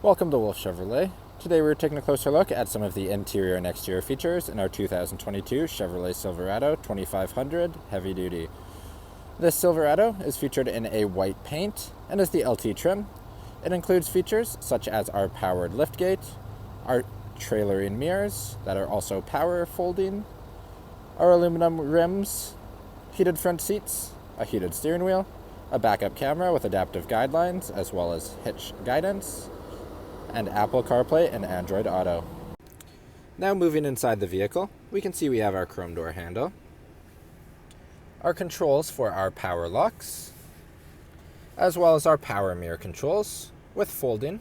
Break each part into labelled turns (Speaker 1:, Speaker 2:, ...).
Speaker 1: Welcome to Wolf Chevrolet. Today we're taking a closer look at some of the interior and exterior features in our 2022 Chevrolet Silverado 2500 Heavy Duty. This Silverado is featured in a white paint and is the LT trim. It includes features such as our powered liftgate, our trailering mirrors that are also power folding, our aluminum rims, heated front seats, a heated steering wheel, a backup camera with adaptive guidelines as well as hitch guidance, and Apple CarPlay and Android Auto. Now moving inside the vehicle, we can see we have our chrome door handle, our controls for our power locks, as well as our power mirror controls with folding.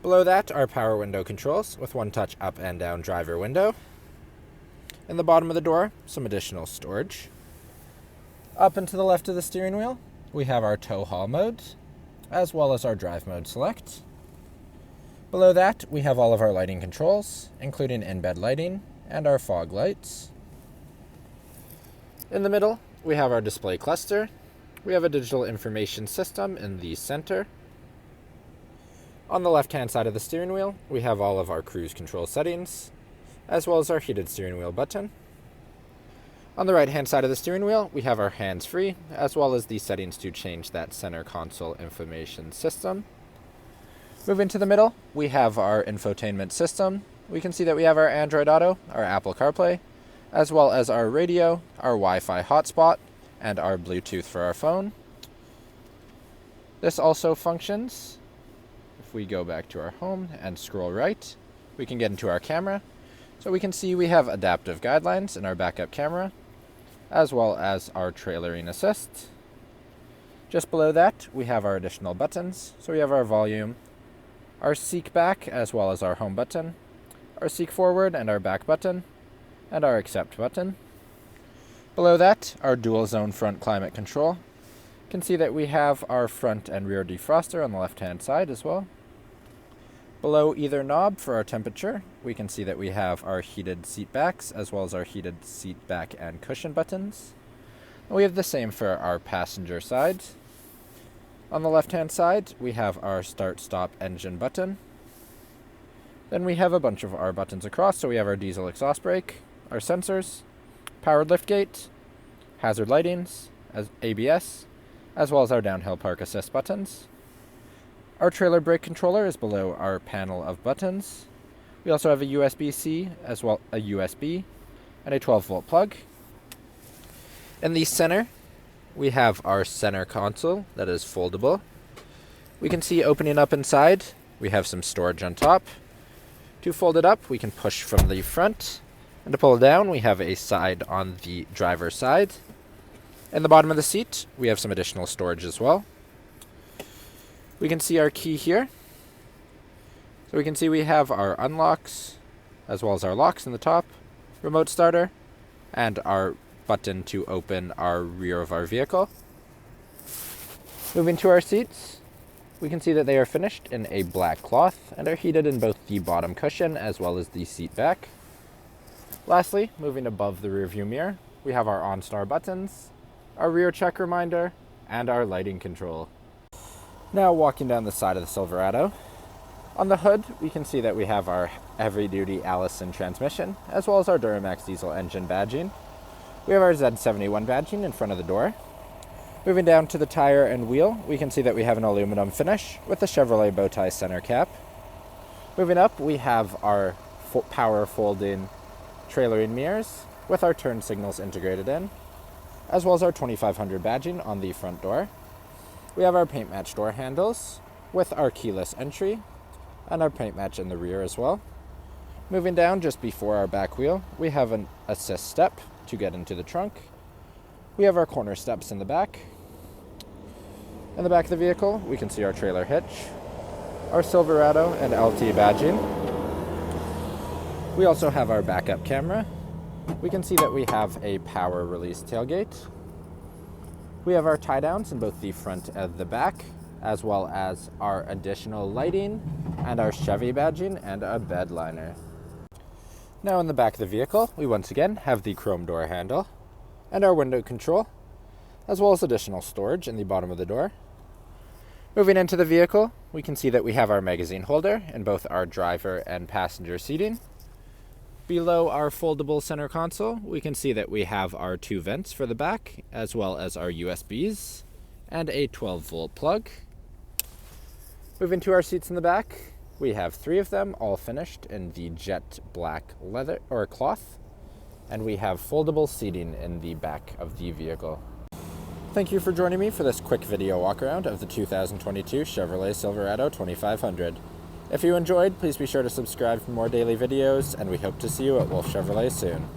Speaker 1: Below that, our power window controls with one-touch up and down driver window. In the bottom of the door, some additional storage. Up and to the left of the steering wheel, we have our tow haul mode, as well as our drive mode select. Below that, we have all of our lighting controls, including in-bed lighting and our fog lights. In the middle, we have our display cluster. We have a digital information system in the center. On the left-hand side of the steering wheel, we have all of our cruise control settings, as well as our heated steering wheel button. On the right-hand side of the steering wheel, we have our hands-free, as well as the settings to change that center console information system. Moving to the middle, we have our infotainment system. We can see that we have our Android Auto, our Apple CarPlay, as well as our radio, our Wi-Fi hotspot, and our Bluetooth for our phone. This also functions. If we go back to our home and scroll right, we can get into our camera. So we can see we have adaptive guidelines in our backup camera, as well as our trailering assist. Just below that, we have our additional buttons. So we have our volume, our seek back, as well as our home button, our seek forward and our back button, and our accept button. Below that, our dual zone front climate control. You can see that we have our front and rear defroster on the left-hand side as well. Below either knob for our temperature, we can see that we have our heated seat backs as well as our heated seat back and cushion buttons. And we have the same for our passenger side. On the left-hand side, we have our start-stop engine button. Then we have a bunch of our buttons across, so we have our diesel exhaust brake, our sensors, powered liftgate, hazard lightings, as ABS, as well as our downhill park assist buttons. Our trailer brake controller is below our panel of buttons. We also have a USB-C, as well a USB, and a 12-volt plug. In the center, we have our center console that is foldable. We can see opening up inside, we have some storage on top. To fold it up, we can push from the front. And to pull it down, we have a side on the driver's side. In the bottom of the seat, we have some additional storage as well. We can see our key here. So we can see we have our unlocks, as well as our locks in the top, remote starter, and our button to open our rear of our vehicle. Moving to our seats, we can see that they are finished in a black cloth and are heated in both the bottom cushion as well as the seat back. Lastly, moving above the rear view mirror, we have our OnStar buttons, our rear check reminder, and our lighting control. Now walking down the side of the Silverado, on the hood we can see that we have our heavy-duty Allison transmission, as well as our Duramax diesel engine badging. We have our Z71 badging in front of the door. Moving down to the tire and wheel, we can see that we have an aluminum finish with the Chevrolet bow tie center cap. Moving up, we have our power folding trailering mirrors with our turn signals integrated in, as well as our 2500 badging on the front door. We have our paint match door handles with our keyless entry and our paint match in the rear as well. Moving down just before our back wheel, we have an assist step to get into the trunk. We have our corner steps in the back. In the back of the vehicle, we can see our trailer hitch, our Silverado and LT badging. We also have our backup camera. We can see that we have a power release tailgate. We have our tie downs in both the front and the back, as well as our additional lighting and our Chevy badging and a bed liner. Now in the back of the vehicle, we once again have the chrome door handle and our window control, as well as additional storage in the bottom of the door. Moving into the vehicle, we can see that we have our magazine holder in both our driver and passenger seating. Below our foldable center console, we can see that we have our 2 vents for the back, as well as our USBs, and a 12-volt plug. Moving to our seats in the back, we have 3 of them, all finished in the jet black leather or cloth, and we have foldable seating in the back of the vehicle. Thank you for joining me for this quick video walkaround of the 2022 Chevrolet Silverado 2500. If you enjoyed, please be sure to subscribe for more daily videos, and we hope to see you at Wolf Chevrolet soon.